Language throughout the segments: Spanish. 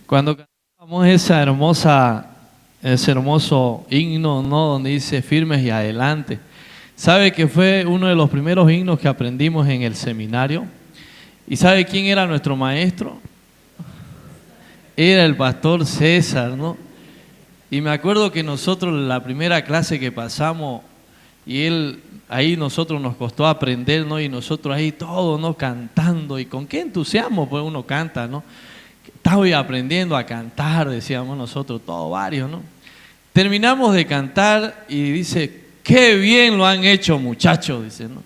Cuando cantamos ese hermoso himno, ¿no? Donde dice firmes y adelante. ¿Sabe que fue uno de los primeros himnos que aprendimos en el seminario? ¿Y sabe quién era nuestro maestro? Era el pastor César, ¿no? Y me acuerdo que nosotros la primera clase que pasamos, y él, ahí nosotros nos costó aprender, ¿no? Y nosotros ahí todos, ¿no? Cantando, y con qué entusiasmo pues uno canta, ¿no? Estaba aprendiendo a cantar, decíamos nosotros, todos varios, ¿no? Terminamos de cantar y dice, qué bien lo han hecho muchachos, dice, ¿no?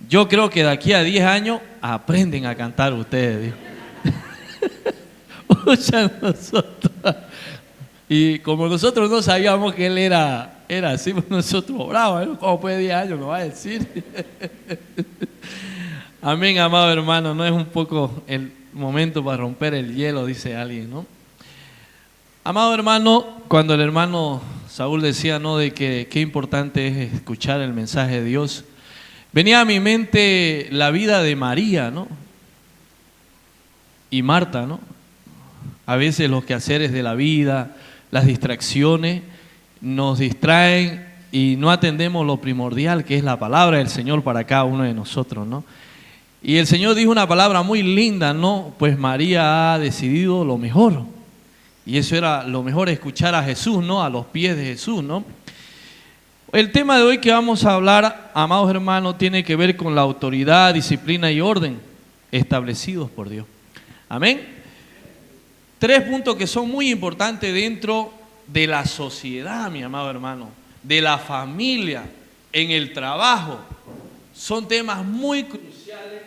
Yo creo que de aquí a 10 años aprenden a cantar ustedes, dijo. Nosotros. Y como nosotros no sabíamos que él era así, pues nosotros bravos, ¿no? ¿Cómo puede 10 años? Nos va a decir. Amén, amado hermano, no es un poco el momento para romper el hielo, dice alguien, ¿no? Amado hermano, cuando el hermano Saúl decía, ¿no? De que qué importante es escuchar el mensaje de Dios, venía a mi mente la vida de María, ¿no? Y Marta, ¿no? A veces los quehaceres de la vida, las distracciones, nos distraen y no atendemos lo primordial, que es la palabra del Señor para cada uno de nosotros, ¿no? Y el Señor dijo una palabra muy linda, ¿no? Pues María ha decidido lo mejor. Y eso era lo mejor, escuchar a Jesús, ¿no? A los pies de Jesús, ¿no? El tema de hoy que vamos a hablar, amados hermanos, tiene que ver con la autoridad, disciplina y orden establecidos por Dios. Amén. 3 puntos que son muy importantes dentro de la sociedad, mi amado hermano, de la familia, en el trabajo. Son temas muy cruciales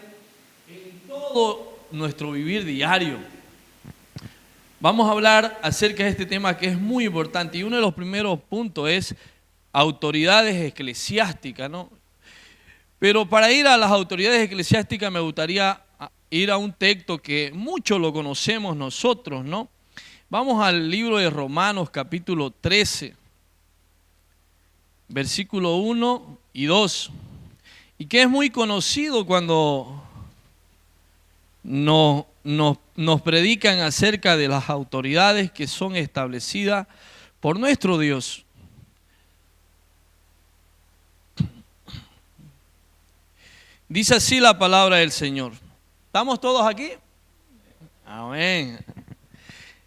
en todo nuestro vivir diario. Vamos a hablar acerca de este tema que es muy importante y uno de los primeros puntos es autoridades eclesiásticas, ¿no? Pero para ir a las autoridades eclesiásticas me gustaría ir a un texto que mucho lo conocemos nosotros, ¿no? Vamos al libro de Romanos capítulo 13, versículo 1 y 2, y que es muy conocido cuando nos predican acerca de las autoridades que son establecidas por nuestro Dios. Dice así la palabra del Señor. ¿Estamos todos aquí? Amén.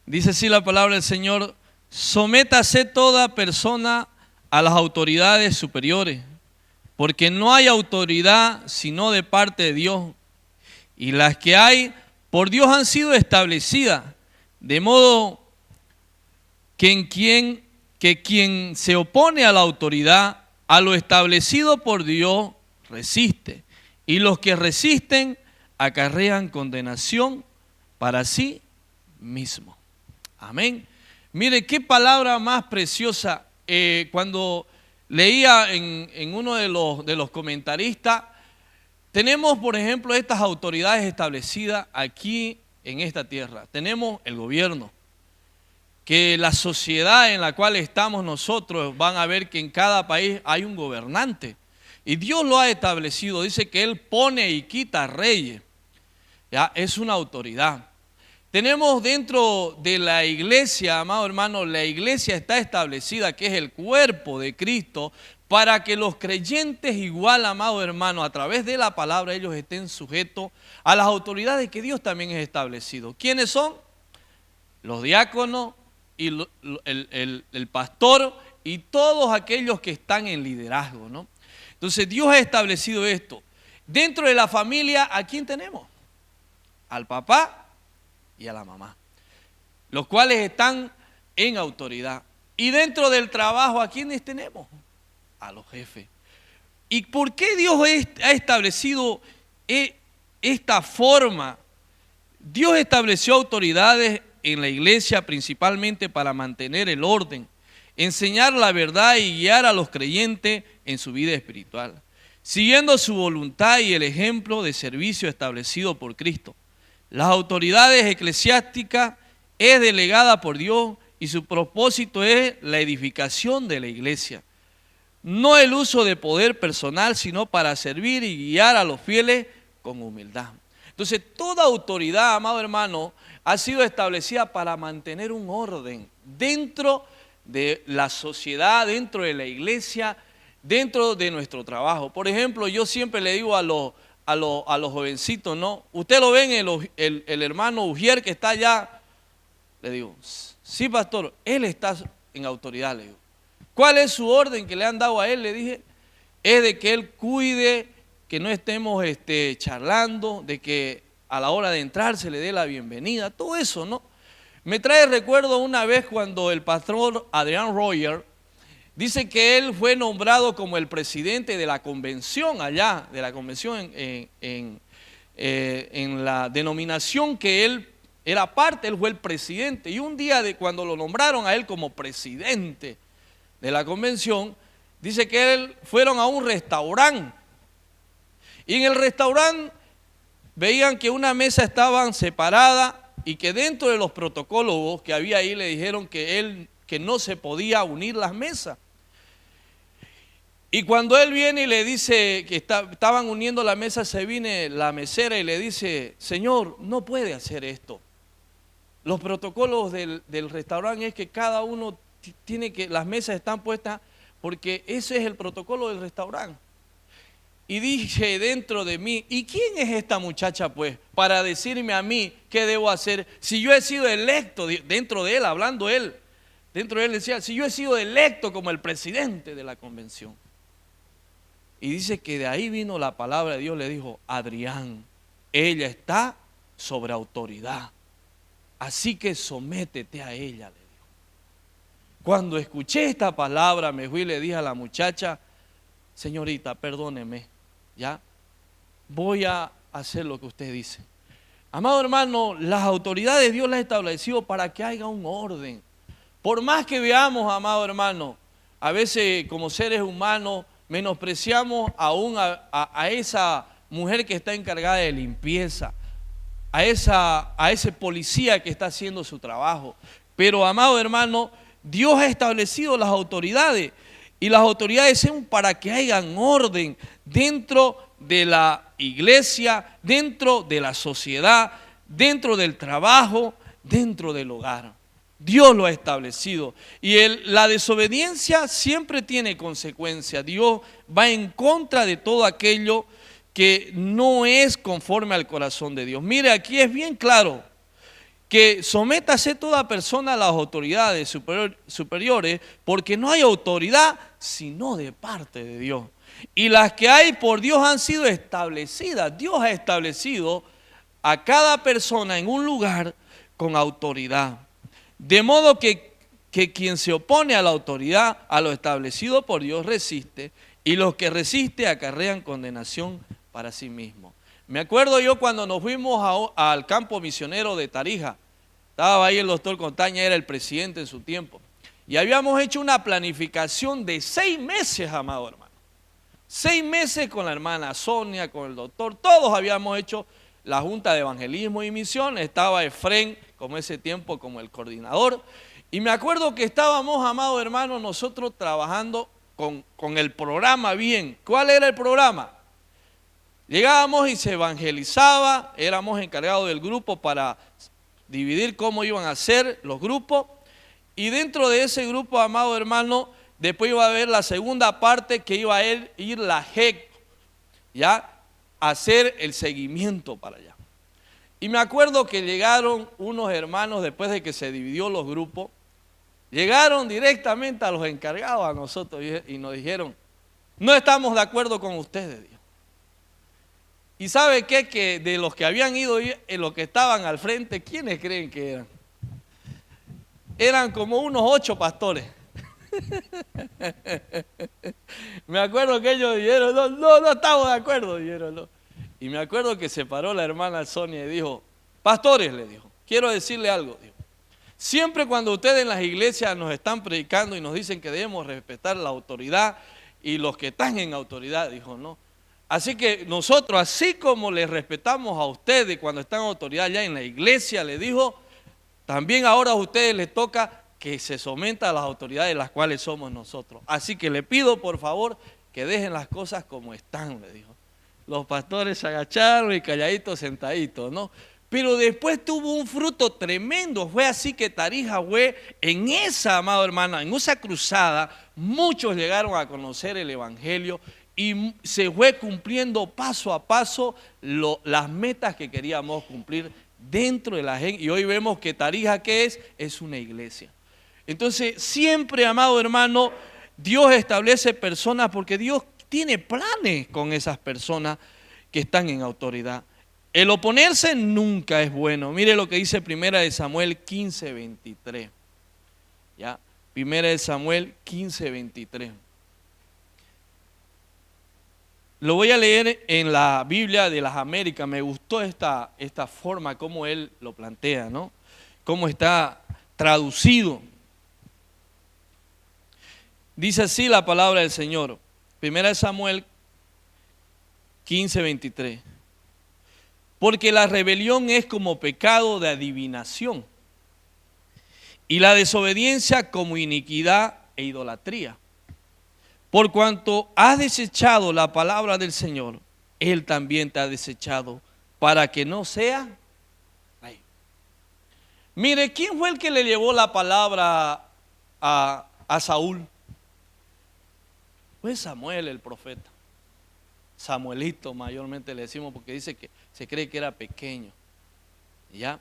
Dice así la palabra del Señor: sométase toda persona a las autoridades superiores, porque no hay autoridad sino de parte de Dios, y las que hay por Dios han sido establecidas, de modo que quien se opone a la autoridad, a lo establecido por Dios, resiste, y los que resisten acarrean condenación para sí mismo. Amén. Mire qué palabra más preciosa. Cuando leía en uno de los comentaristas, tenemos por ejemplo estas autoridades establecidas aquí en esta tierra. Tenemos el gobierno, que la sociedad en la cual estamos nosotros van a ver que en cada país hay un gobernante. Y Dios lo ha establecido, dice que Él pone y quita reyes. ¿Ya? Es una autoridad. Tenemos dentro de la iglesia, amado hermano, la iglesia está establecida, que es el cuerpo de Cristo, para que los creyentes igual, amado hermano, a través de la palabra, ellos estén sujetos a las autoridades que Dios también ha establecido. ¿Quiénes son? Los diáconos y el pastor y todos aquellos que están en liderazgo, ¿no? Entonces Dios ha establecido esto. Dentro de la familia, ¿a quién tenemos? Al papá y a la mamá, los cuales están en autoridad. Y dentro del trabajo, ¿a quiénes tenemos? A los jefes. ¿Y por qué Dios ha establecido esta forma? Dios estableció autoridades en la iglesia principalmente para mantener el orden, enseñar la verdad y guiar a los creyentes en su vida espiritual, siguiendo su voluntad y el ejemplo de servicio establecido por Cristo. Las autoridades eclesiásticas es delegada por Dios y su propósito es la edificación de la iglesia. No el uso de poder personal, sino para servir y guiar a los fieles con humildad. Entonces, toda autoridad, amado hermano, ha sido establecida para mantener un orden dentro de la sociedad, dentro de la iglesia, dentro de nuestro trabajo. Por ejemplo, yo siempre le digo a los jovencitos, ¿no? Usted lo ven, el hermano Ujier que está allá, le digo, sí pastor, él está en autoridad, le digo. ¿Cuál es su orden que le han dado a él? Le dije, es de que él cuide, que no estemos charlando, de que a la hora de entrar se le dé la bienvenida, todo eso, ¿no? Me trae recuerdo una vez cuando el pastor Adrián Royer dice que él fue nombrado como el presidente de la convención allá, de la convención en la denominación que él era parte, él fue el presidente. Y un día cuando lo nombraron a él como presidente de la convención, dice que fueron a un restaurante. Y en el restaurante veían que una mesa estaba separada y que dentro de los protocolos que había ahí le dijeron que no se podía unir las mesas. Y cuando él viene y le dice que estaban uniendo la mesa, se viene la mesera y le dice, señor, no puede hacer esto. Los protocolos del restaurante es que cada uno tiene que, las mesas están puestas porque ese es el protocolo del restaurante. Y dije dentro de mí, ¿y quién es esta muchacha pues para decirme a mí qué debo hacer? Si yo he sido electo, dentro de él, hablando él, dentro de él decía, si yo he sido electo como el presidente de la convención. Y dice que de ahí vino la palabra de Dios, le dijo, Adrián, ella está sobre autoridad, así que sométete a ella, le dijo. Cuando escuché esta palabra me fui y le dije a la muchacha, señorita, perdóneme, ya, voy a hacer lo que usted dice. Amado hermano, las autoridades Dios las ha establecido para que haya un orden. Por más que veamos, amado hermano, a veces como seres humanos menospreciamos aún a esa mujer que está encargada de limpieza, a ese policía que está haciendo su trabajo. Pero, amado hermano, Dios ha establecido las autoridades y las autoridades son para que hayan orden dentro de la iglesia, dentro de la sociedad, dentro del trabajo, dentro del hogar. Dios lo ha establecido y la desobediencia siempre tiene consecuencias. Dios va en contra de todo aquello que no es conforme al corazón de Dios. Mire, aquí es bien claro que sométase toda persona a las autoridades superiores, porque no hay autoridad sino de parte de Dios. Y las que hay por Dios han sido establecidas. Dios ha establecido a cada persona en un lugar con autoridad. De modo que quien se opone a la autoridad, a lo establecido por Dios, resiste, y los que resisten acarrean condenación para sí mismos. Me acuerdo yo cuando nos fuimos al campo misionero de Tarija, estaba ahí el doctor Contaña, era el presidente en su tiempo, y habíamos hecho una planificación de 6 meses, amado hermano. 6 meses con la hermana Sonia, con el doctor, todos habíamos hecho la Junta de Evangelismo y Misión, estaba Efrén como ese tiempo como el coordinador, y me acuerdo que estábamos, amado hermano, nosotros trabajando con el programa bien. ¿Cuál era el programa? Llegábamos y se evangelizaba, éramos encargados del grupo para dividir cómo iban a ser los grupos, y dentro de ese grupo, amado hermano, después iba a haber la segunda parte que iba a ir la JEC, ya, a hacer el seguimiento para allá. Y me acuerdo que llegaron unos hermanos después de que se dividió los grupos, llegaron directamente a los encargados, a nosotros, y nos dijeron, no estamos de acuerdo con ustedes. ¿Y sabe qué? Que de los que habían ido, los que estaban al frente, ¿quiénes creen que eran? Eran como unos 8 pastores. Me acuerdo que ellos dijeron, no estamos de acuerdo, dijeron, no. Y me acuerdo que se paró la hermana Sonia y dijo, pastores, le dijo, quiero decirle algo, dijo. Siempre cuando ustedes en las iglesias nos están predicando y nos dicen que debemos respetar la autoridad y los que están en autoridad, dijo, no. Así que nosotros, así como les respetamos a ustedes cuando están en autoridad ya en la iglesia, le dijo, también ahora a ustedes les toca que se someta a las autoridades las cuales somos nosotros. Así que le pido por favor que dejen las cosas como están, le dijo. Los pastores se agacharon y calladitos, sentaditos, ¿no? pero después tuvo un fruto tremendo. Fue así que Tarija fue en esa, amado hermano, en esa cruzada, muchos llegaron a conocer el evangelio y se fue cumpliendo paso a paso las metas que queríamos cumplir dentro de la gente. Y hoy vemos que Tarija, ¿qué es? Es una iglesia. Entonces, siempre, amado hermano, Dios establece personas porque Dios tiene planes con esas personas que están en autoridad. El oponerse nunca es bueno. Mire lo que dice 1 Samuel 15:23. ¿Ya? 1 Samuel 15:23. Lo voy a leer en la Biblia de las Américas. Me gustó esta forma, como él lo plantea, ¿no? Cómo está traducido. Dice así la palabra del Señor. 1 Samuel 15:23. Porque la rebelión es como pecado de adivinación, y la desobediencia como iniquidad e idolatría. Por cuanto has desechado la palabra del Señor, Él también te ha desechado para que no sea rey. Mire, ¿quién fue el que le llevó la palabra a Saúl? Fue Samuel, el profeta. Samuelito mayormente le decimos porque dice que se cree que era pequeño. ¿Ya?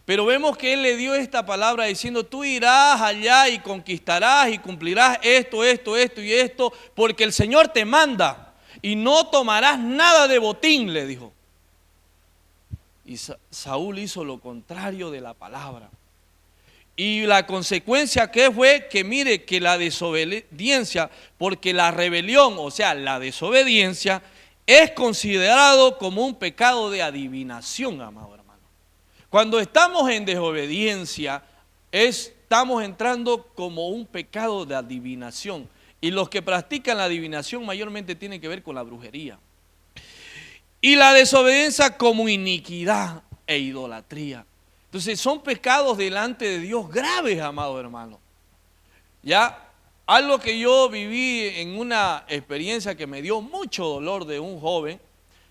Pero vemos que él le dio esta palabra diciendo: tú irás allá y conquistarás y cumplirás esto, esto, esto y esto, porque el Señor te manda y no tomarás nada de botín, le dijo. Y Saúl hizo lo contrario de la palabra. Y la consecuencia que fue que mire que la desobediencia, porque la rebelión, o sea, la desobediencia, es considerado como un pecado de adivinación, amado hermano. Cuando estamos en desobediencia, estamos entrando como un pecado de adivinación. Y los que practican la adivinación mayormente tienen que ver con la brujería. Y la desobediencia como iniquidad e idolatría. Entonces son pecados delante de Dios graves, amado hermano. Ya, algo que yo viví en una experiencia que me dio mucho dolor de un joven,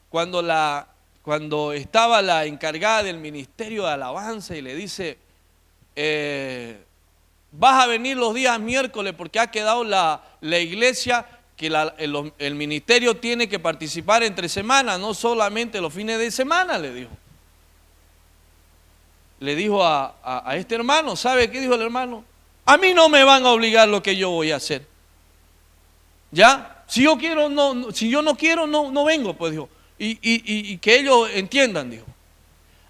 cuando estaba la encargada del ministerio de alabanza y le dice: vas a venir los días miércoles porque ha quedado la iglesia que el ministerio tiene que participar entre semanas, no solamente los fines de semana, le dijo. Le dijo a este hermano, ¿sabe qué dijo el hermano? A mí no me van a obligar lo que yo voy a hacer. ¿Ya? Si yo quiero, no, si yo no quiero, no vengo, pues dijo. Y que ellos entiendan, dijo.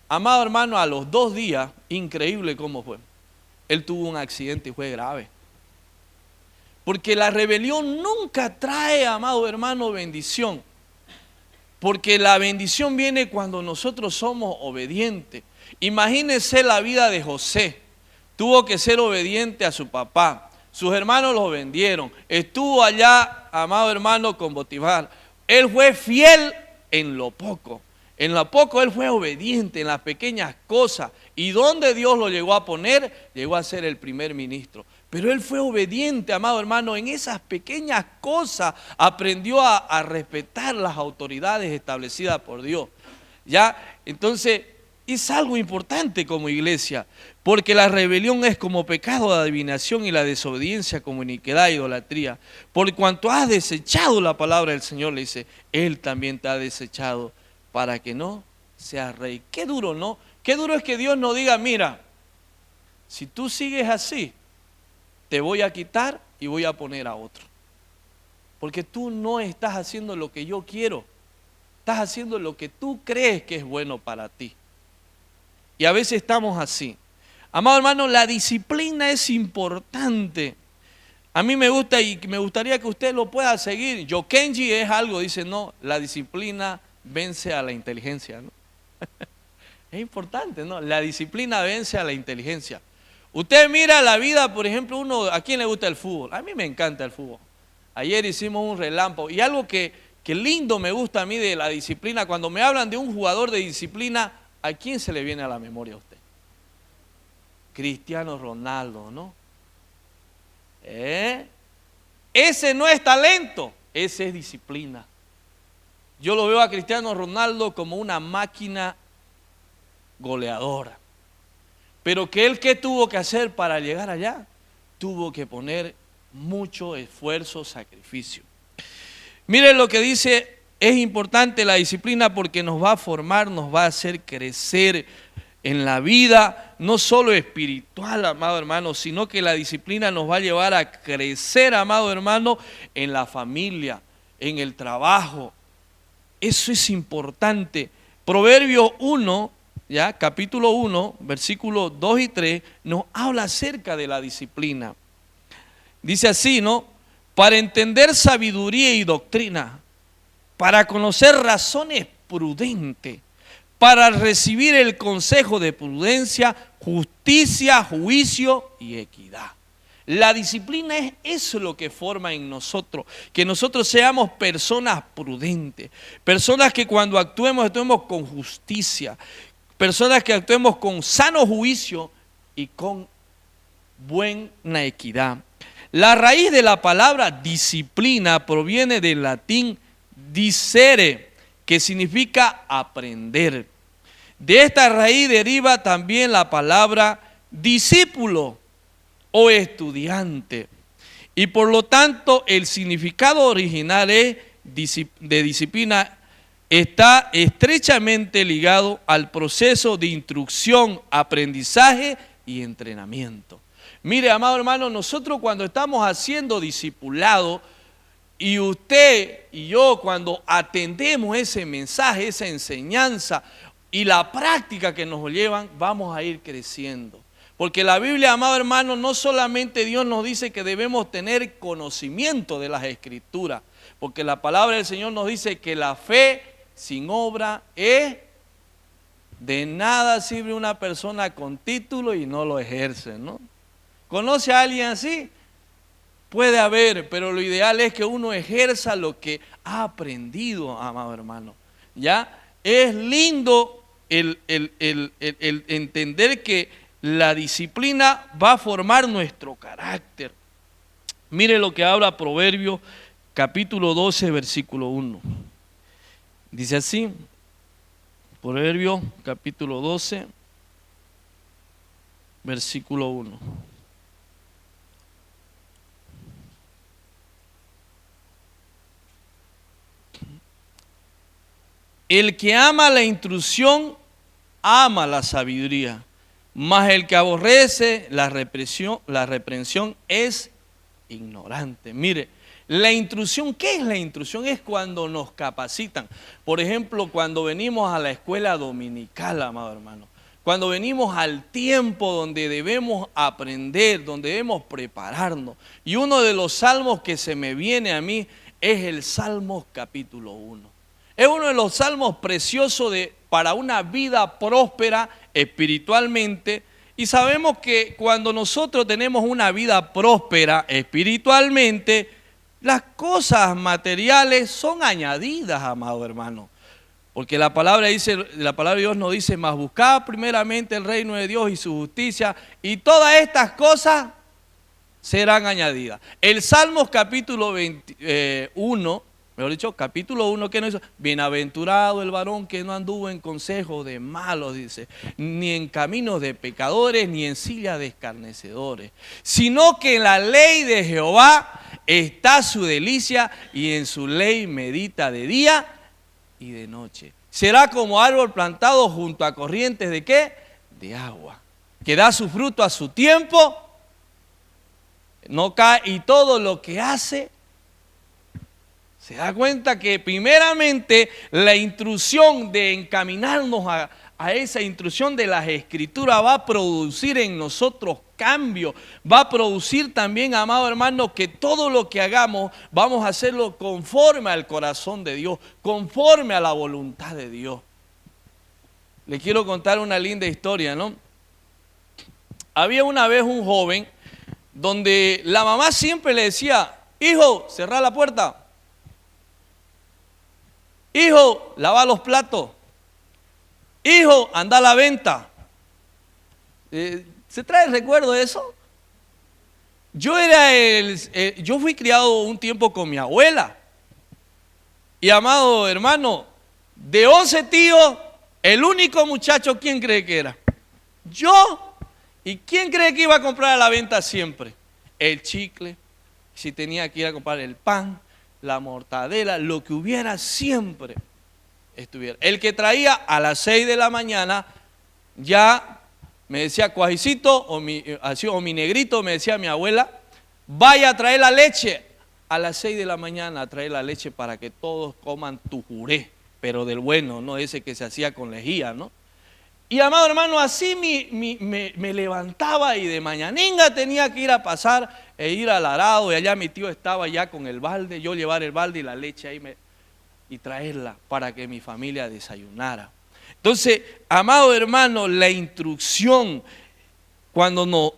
Amado hermano, a los 2 días, increíble cómo fue. Él tuvo un accidente y fue grave. Porque la rebelión nunca trae, amado hermano, bendición. Porque la bendición viene cuando nosotros somos obedientes. Imagínense la vida de José. Tuvo que ser obediente a su papá. Sus hermanos lo vendieron. Estuvo allá, amado hermano, con Potifar. Él fue fiel en lo poco. En lo poco él fue obediente, en las pequeñas cosas. ¿Y dónde Dios lo llegó a poner? Llegó a ser el primer ministro. Pero él fue obediente, amado hermano, en esas pequeñas cosas aprendió a respetar las autoridades establecidas por Dios. ¿Ya? Entonces, es algo importante como iglesia, porque la rebelión es como pecado de adivinación y la desobediencia como iniquidad e idolatría. Por cuanto has desechado la palabra del Señor, le dice, Él también te ha desechado para que no seas rey. Qué duro, ¿no? Qué duro es que Dios nos diga: mira, si tú sigues así, te voy a quitar y voy a poner a otro. Porque tú no estás haciendo lo que yo quiero, estás haciendo lo que tú crees que es bueno para ti. Y a veces estamos así. Amado hermano, la disciplina es importante. A mí me gusta y me gustaría que usted lo pueda seguir. Yokenji es algo, dice, no, la disciplina vence a la inteligencia, ¿no? Es importante, ¿no? La disciplina vence a la inteligencia. Usted mira la vida, por ejemplo, ¿a quién le gusta el fútbol? A mí me encanta el fútbol. Ayer hicimos un relámpago y algo que lindo me gusta a mí de la disciplina, cuando me hablan de un jugador de disciplina, ¿a quién se le viene a la memoria a usted? Cristiano Ronaldo, ¿no? Ese no es talento, ese es disciplina. Yo lo veo a Cristiano Ronaldo como una máquina goleadora. Pero ¿qué tuvo que hacer para llegar allá? Tuvo que poner mucho esfuerzo, sacrificio. Miren lo que dice, es importante la disciplina porque nos va a formar, nos va a hacer crecer en la vida, no solo espiritual, amado hermano, sino que la disciplina nos va a llevar a crecer, amado hermano, en la familia, en el trabajo. Eso es importante. Proverbio 1, ya, capítulo 1, versículos 2 y 3, nos habla acerca de la disciplina. Dice así, ¿no? Para entender sabiduría y doctrina, para conocer razones prudentes, para recibir el consejo de prudencia, justicia, juicio y equidad. La disciplina es eso lo que forma en nosotros, que nosotros seamos personas prudentes, personas que cuando actuemos con justicia, personas que actuemos con sano juicio y con buena equidad. La raíz de la palabra disciplina proviene del latín discere, que significa aprender. De esta raíz deriva también la palabra discípulo o estudiante. Y por lo tanto el significado original de disciplina está estrechamente ligado al proceso de instrucción, aprendizaje y entrenamiento. Mire, amado hermano, nosotros cuando estamos haciendo discipulado, y usted y yo cuando atendemos ese mensaje, esa enseñanza y la práctica que nos llevan, vamos a ir creciendo. Porque la Biblia, amado hermano, no solamente Dios nos dice que debemos tener conocimiento de las Escrituras, porque la palabra del Señor nos dice que la fe sin obra es de nada sirve una persona con título y no lo ejerce, ¿no? ¿Conoce a alguien así? Puede haber, pero lo ideal es que uno ejerza lo que ha aprendido, amado hermano. ¿Ya? Es lindo el entender que la disciplina va a formar nuestro carácter. Mire lo que habla Proverbios capítulo 12, versículo 1. Dice así, Proverbios capítulo 12, versículo 1. El que ama la instrucción, ama la sabiduría, mas el que aborrece la reprensión es ignorante. Mire, la instrucción, ¿qué es la instrucción? Es cuando nos capacitan. Por ejemplo, cuando venimos a la escuela dominical, amado hermano, cuando venimos al tiempo donde debemos aprender, donde debemos prepararnos. Y uno de los salmos que se me viene a mí es el Salmo capítulo 1. Es uno de los salmos preciosos para una vida próspera espiritualmente. Y sabemos que cuando nosotros tenemos una vida próspera espiritualmente, las cosas materiales son añadidas, amado hermano. Porque la palabra de Dios nos dice, mas buscad primeramente el reino de Dios y su justicia, y todas estas cosas serán añadidas. El Salmos capítulo 21, mejor dicho, capítulo 1, ¿qué nos dice? Bienaventurado el varón que no anduvo en consejo de malos, dice, ni en caminos de pecadores, ni en silla de escarnecedores, sino que en la ley de Jehová está su delicia, y en su ley medita de día y de noche. Será como árbol plantado junto a corrientes ¿de qué? De agua, que da su fruto a su tiempo, no cae, y todo lo que hace. Se da cuenta que primeramente la instrucción de encaminarnos a esa instrucción de las Escrituras va a producir en nosotros cambio, va a producir también, amado hermano, que todo lo que hagamos vamos a hacerlo conforme al corazón de Dios, conforme a la voluntad de Dios. Le quiero contar una linda historia, ¿no? Había una vez un joven donde la mamá siempre le decía, hijo, cerrá la puerta. Hijo, lava los platos. Hijo, anda a la venta. ¿Se trae el recuerdo de eso? Yo fui criado un tiempo con mi abuela. Y amado hermano, de 11 tíos, El único muchacho, ¿quién cree que era? Yo. ¿Y quién cree que iba a comprar a la venta siempre? El chicle, si tenía que ir a comprar el pan, la mortadela, lo que hubiera siempre estuviera. El que traía a las 6 de la mañana, ya me decía Cuajicito o mi negrito, me decía mi abuela, vaya a traer la leche a las 6 de la mañana, a traer la leche para que todos coman tujuré, pero del bueno, no ese que se hacía con lejía, ¿no? Y amado hermano, así me levantaba y de mañaninga tenía que ir a pasar e ir al arado, y allá mi tío estaba ya con el balde, yo llevar el balde y la leche ahí y traerla para que mi familia desayunara. Entonces, amado hermano, la instrucción cuando nos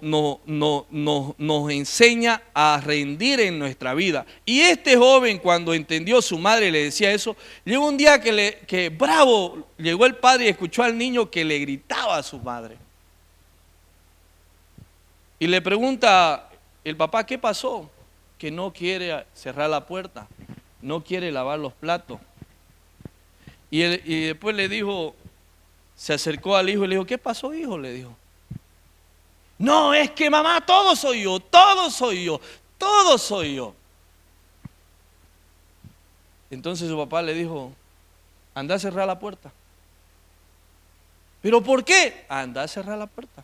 enseña a rendir en nuestra vida. Y este joven, cuando entendió, su madre le decía eso, llegó un día que bravo, llegó el padre y escuchó al niño que le gritaba a su madre. Y le pregunta el papá, ¿qué pasó? Que no quiere cerrar la puerta, no quiere lavar los platos. Y después le dijo, se acercó al hijo y le dijo, ¿qué pasó, hijo? Le dijo. No, es que mamá, todo soy yo, todo soy yo, todo soy yo. Entonces su papá le dijo, anda a cerrar la puerta. ¿Pero por qué? Anda a cerrar la puerta.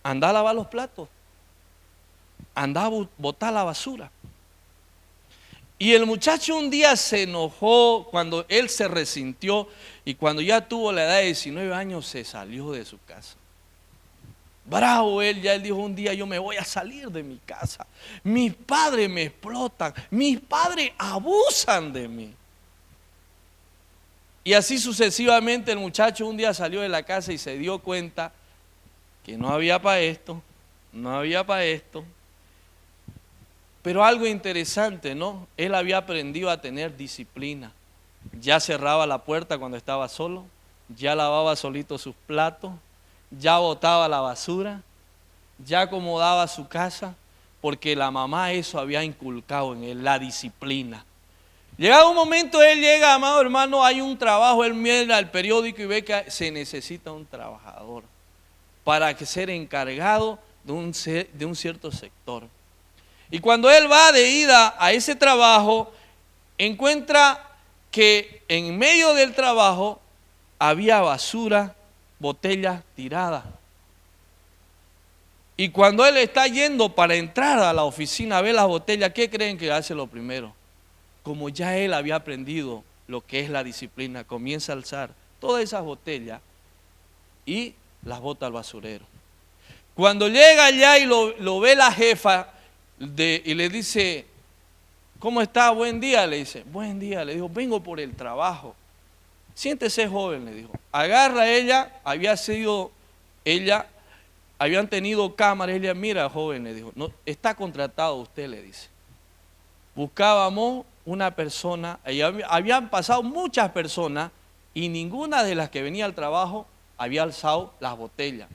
Anda a lavar los platos. Anda a botar la basura. Y el muchacho un día se enojó cuando él se resintió y cuando ya tuvo la edad de 19 años se salió de su casa. Bravo él dijo un día, yo me voy a salir de mi casa. Mis padres me explotan, mis padres abusan de mí. Y así sucesivamente el muchacho un día salió de la casa y se dio cuenta que no había para esto, no había para esto. Pero algo interesante, ¿no? Él había aprendido a tener disciplina. Ya cerraba la puerta cuando estaba solo, ya lavaba solito sus platos, ya botaba la basura, ya acomodaba su casa, porque la mamá eso había inculcado en él, la disciplina. Llegado un momento, él llega, amado hermano, hay un trabajo, él mira el periódico y ve que se necesita un trabajador para que ser encargado de un cierto sector. Y cuando él va de ida a ese trabajo, encuentra que en medio del trabajo había basura, botellas tiradas. Y cuando él está yendo para entrar a la oficina a ver las botellas, ¿qué creen que hace lo primero? Como ya él había aprendido lo que es la disciplina, comienza a alzar todas esas botellas y las bota al basurero. Cuando llega allá y lo ve la jefa y le dice, ¿cómo está? Buen día, le dice. Buen día, le dijo, vengo por el trabajo. Siéntese, joven, le dijo. Agarra a ella, habían tenido cámaras. Ella, mira, joven, le dijo, no, está contratado usted, le dice. Buscábamos una persona, habían pasado muchas personas y ninguna de las que venía al trabajo había alzado las botellas.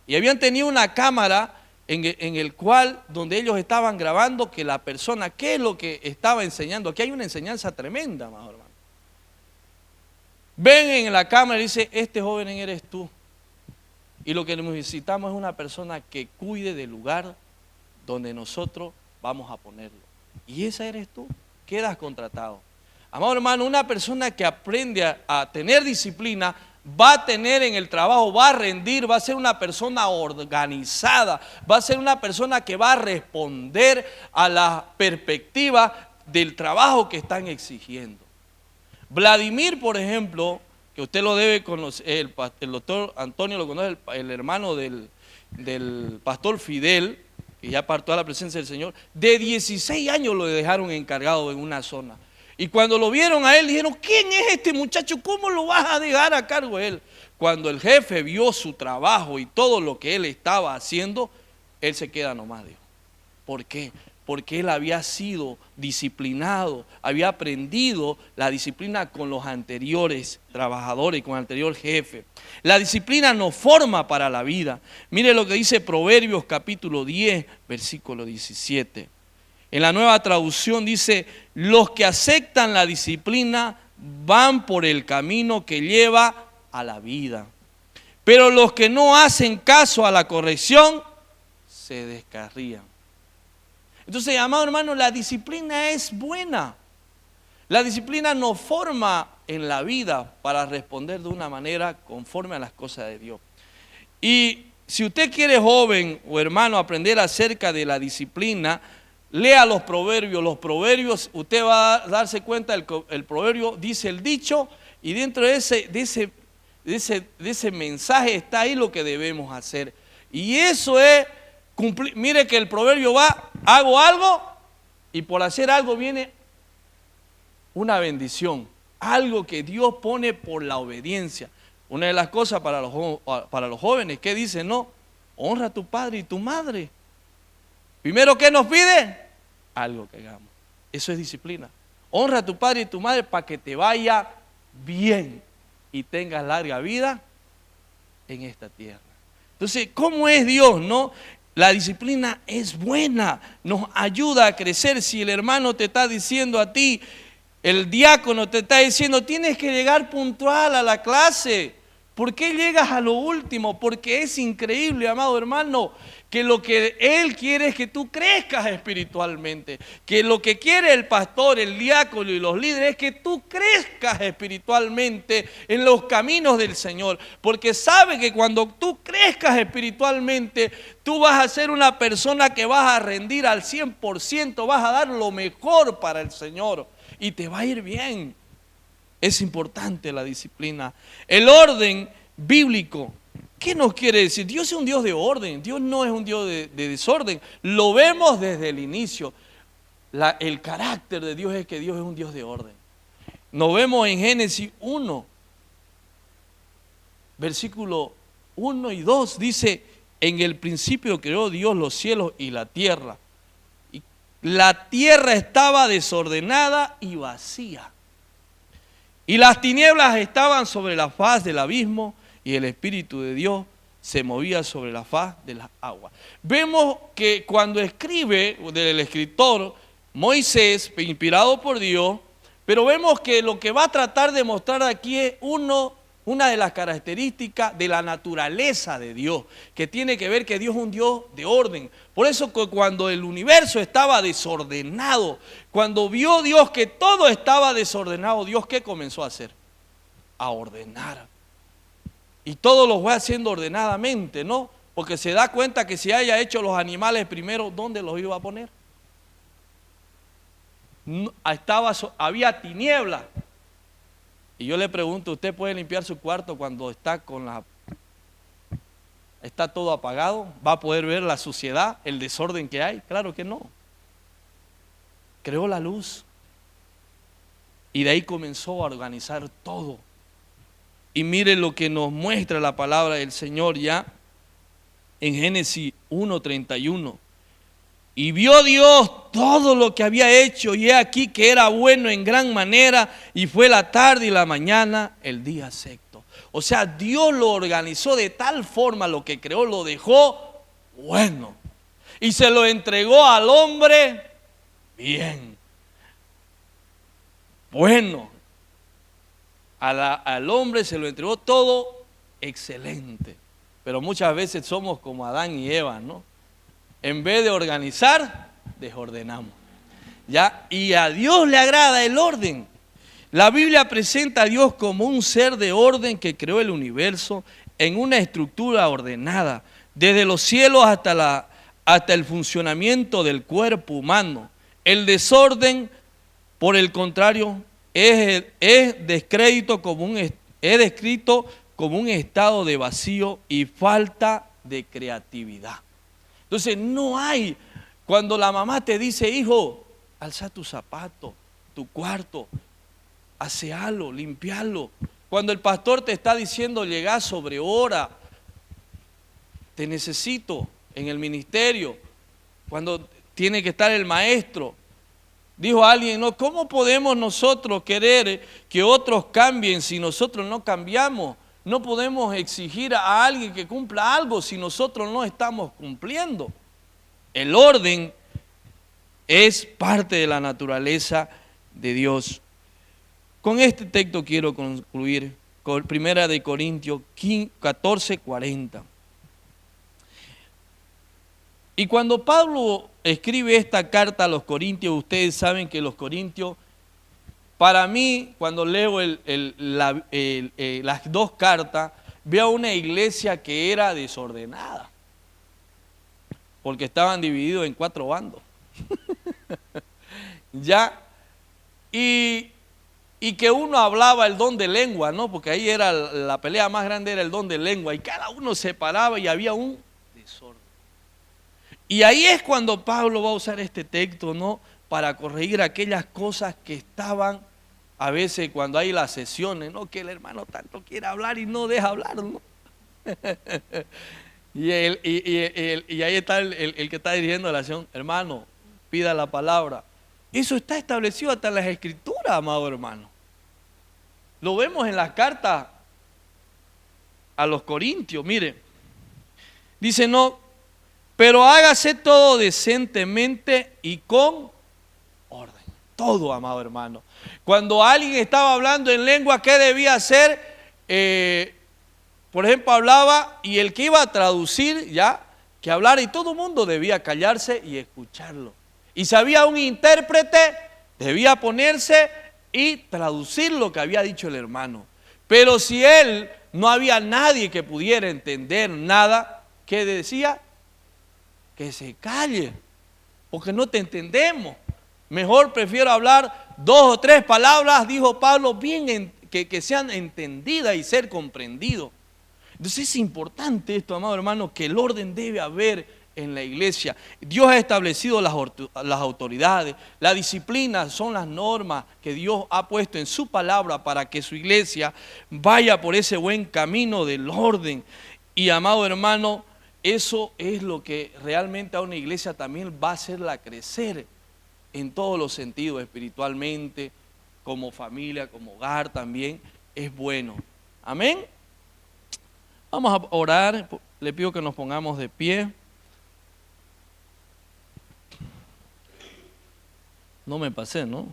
Y habían tenido una cámara en el cual, donde ellos estaban grabando que la persona, ¿qué es lo que estaba enseñando? Aquí hay una enseñanza tremenda, más hermano. Ven en la cámara y dice, este joven eres tú. Y lo que necesitamos es una persona que cuide del lugar donde nosotros vamos a ponerlo. Y esa eres tú, quedas contratado. Amado hermano, una persona que aprende a tener disciplina, va a tener en el trabajo, va a rendir, va a ser una persona organizada, va a ser una persona que va a responder a la perspectiva del trabajo que están exigiendo. Vladimir, por ejemplo, que usted lo debe conocer, el doctor Antonio lo conoce, el hermano del pastor Fidel, que ya partió a la presencia del Señor, de 16 años lo dejaron encargado en una zona. Y cuando lo vieron a él, dijeron, ¿quién es este muchacho? ¿Cómo lo vas a dejar a cargo de él? Cuando el jefe vio su trabajo y todo lo que él estaba haciendo, él se queda nomás, dijo. ¿Por qué? Porque él había sido disciplinado, había aprendido la disciplina con los anteriores trabajadores, con el anterior jefe. La disciplina nos forma para la vida. Mire lo que dice Proverbios capítulo 10, versículo 17. En la Nueva Traducción dice, los que aceptan la disciplina van por el camino que lleva a la vida. Pero los que no hacen caso a la corrección se descarrían. Entonces, amado hermano, la disciplina es buena. La disciplina nos forma en la vida para responder de una manera conforme a las cosas de Dios. Y si usted quiere, joven o hermano, aprender acerca de la disciplina, lea los proverbios. Los proverbios, usted va a darse cuenta, el proverbio dice el dicho, y dentro de ese mensaje está ahí lo que debemos hacer. Y eso es cumplir. Mire que el proverbio va, hago algo, y por hacer algo viene una bendición. Algo que Dios pone por la obediencia. Una de las cosas para los jóvenes, ¿qué dice? No, honra a tu padre y tu madre. Primero, ¿qué nos pide? Algo que hagamos. Eso es disciplina. Honra a tu padre y tu madre para que te vaya bien y tengas larga vida en esta tierra. Entonces, ¿cómo es Dios, no? La disciplina es buena, nos ayuda a crecer. Si el hermano te está diciendo a ti, el diácono te está diciendo, tienes que llegar puntual a la clase. ¿Por qué llegas a lo último? Porque es increíble, amado hermano, que lo que Él quiere es que tú crezcas espiritualmente. Que lo que quiere el pastor, el diácono y los líderes es que tú crezcas espiritualmente en los caminos del Señor. Porque sabe que cuando tú crezcas espiritualmente, tú vas a ser una persona que vas a rendir al 100%, vas a dar lo mejor para el Señor y te va a ir bien. Es importante la disciplina. El orden bíblico, ¿qué nos quiere decir? Dios es un Dios de orden, Dios no es un Dios de desorden. Lo vemos desde el inicio. El carácter de Dios es que Dios es un Dios de orden. Nos vemos en Génesis 1, versículo 1 y 2, dice, en el principio creó Dios los cielos y la tierra. Y la tierra estaba desordenada y vacía. Y las tinieblas estaban sobre la faz del abismo y el Espíritu de Dios se movía sobre la faz de las aguas. Vemos que cuando escribe del escritor Moisés, inspirado por Dios, pero vemos que lo que va a tratar de mostrar aquí es una de las características de la naturaleza de Dios, que tiene que ver que Dios es un Dios de orden. Por eso que cuando el universo estaba desordenado, cuando vio Dios que todo estaba desordenado, Dios ¿qué comenzó a hacer? A ordenar. Y todo lo fue haciendo ordenadamente, ¿no? Porque se da cuenta que si haya hecho los animales primero, ¿dónde los iba a poner? Había tinieblas. Y yo le pregunto, ¿usted puede limpiar su cuarto cuando está está todo apagado? ¿Va a poder ver la suciedad, el desorden que hay? Claro que no. Creó la luz. Y de ahí comenzó a organizar todo. Y mire lo que nos muestra la palabra del Señor ya en Génesis 1:31. Y vio Dios todo lo que había hecho, y he aquí que era bueno en gran manera, y fue la tarde y la mañana el día sexto. O sea, Dios lo organizó de tal forma, lo que creó lo dejó bueno. Y se lo entregó al hombre bien. Bueno. Al hombre se lo entregó todo excelente. Pero muchas veces somos como Adán y Eva, ¿no? En vez de organizar, desordenamos. ¿Ya? Y a Dios le agrada el orden. La Biblia presenta a Dios como un ser de orden que creó el universo en una estructura ordenada, desde los cielos hasta el funcionamiento del cuerpo humano. El desorden, por el contrario, es descrito como un estado de vacío y falta de creatividad. Entonces no hay, cuando la mamá te dice, hijo, alza tu zapato, tu cuarto, asealo, limpialo. Cuando el pastor te está diciendo, llegá sobre hora, te necesito en el ministerio. Cuando tiene que estar el maestro. Dijo alguien, no, ¿cómo podemos nosotros querer que otros cambien si nosotros no cambiamos? No podemos exigir a alguien que cumpla algo si nosotros no estamos cumpliendo. El orden es parte de la naturaleza de Dios. Con este texto quiero concluir, con 1 Corintios 14:40. Y cuando Pablo escribe esta carta a los corintios, ustedes saben que los corintios, para mí, cuando leo las dos cartas, veo una iglesia que era desordenada, porque estaban divididos en 4 bandos. ¿Ya? Y que uno hablaba el don de lengua, ¿no? Porque ahí era la pelea más grande, era el don de lengua, y cada uno se paraba y había un desorden. Y ahí es cuando Pablo va a usar este texto, ¿no? Para corregir aquellas cosas que estaban a veces cuando hay las sesiones, ¿no? Que el hermano tanto quiere hablar y no deja hablar, ¿no? y ahí está el que está dirigiendo la acción. Hermano, pida la palabra. Eso está establecido hasta en las escrituras, amado hermano. Lo vemos en la carta a los corintios, mire. Dice, no, pero hágase todo decentemente y con orden. Todo, amado hermano. Cuando alguien estaba hablando en lengua, ¿qué debía hacer? Por ejemplo, hablaba y el que iba a traducir, ya, que hablara, y todo el mundo debía callarse y escucharlo. Y si había un intérprete, debía ponerse y traducir lo que había dicho el hermano. Pero si él no había nadie que pudiera entender nada, ¿qué decía? Que se calle, porque no te entendemos. Mejor prefiero hablar 2 o 3 palabras, dijo Pablo, bien que sean entendidas y ser comprendidos. Entonces es importante esto, amado hermano, que el orden debe haber en la iglesia. Dios ha establecido las autoridades, la disciplina son las normas que Dios ha puesto en su palabra para que su iglesia vaya por ese buen camino del orden. Y amado hermano, eso es lo que realmente a una iglesia también va a hacerla crecer en todos los sentidos, espiritualmente, como familia, como hogar también, es bueno. Amén. Vamos a orar, le pido que nos pongamos de pie. No me pasé, ¿no?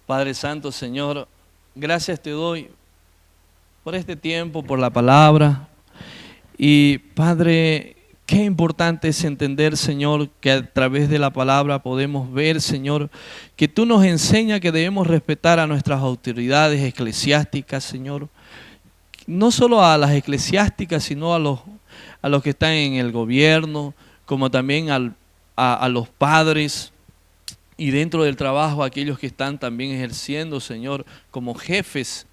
Padre Santo, Señor, gracias te doy por este tiempo, por la palabra. Y Padre, qué importante es entender, Señor, que a través de la palabra podemos ver, Señor, que tú nos enseñas que debemos respetar a nuestras autoridades eclesiásticas, Señor. No solo a las eclesiásticas, sino a los que están en el gobierno, como también a los padres, y dentro del trabajo aquellos que están también ejerciendo, Señor, como jefes.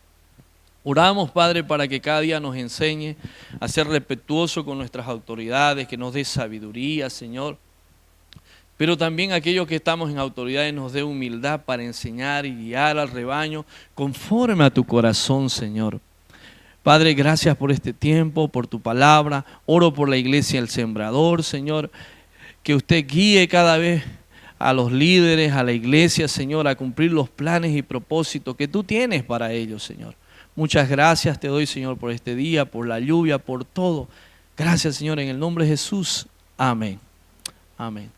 Oramos, Padre, para que cada día nos enseñe a ser respetuosos con nuestras autoridades, que nos dé sabiduría, Señor. Pero también aquellos que estamos en autoridades nos dé humildad para enseñar y guiar al rebaño conforme a tu corazón, Señor. Padre, gracias por este tiempo, por tu palabra. Oro por la iglesia El Sembrador, Señor. Que usted guíe cada vez a los líderes, a la iglesia, Señor, a cumplir los planes y propósitos que tú tienes para ellos, Señor. Muchas gracias te doy, Señor, por este día, por la lluvia, por todo. Gracias, Señor, en el nombre de Jesús. Amén. Amén.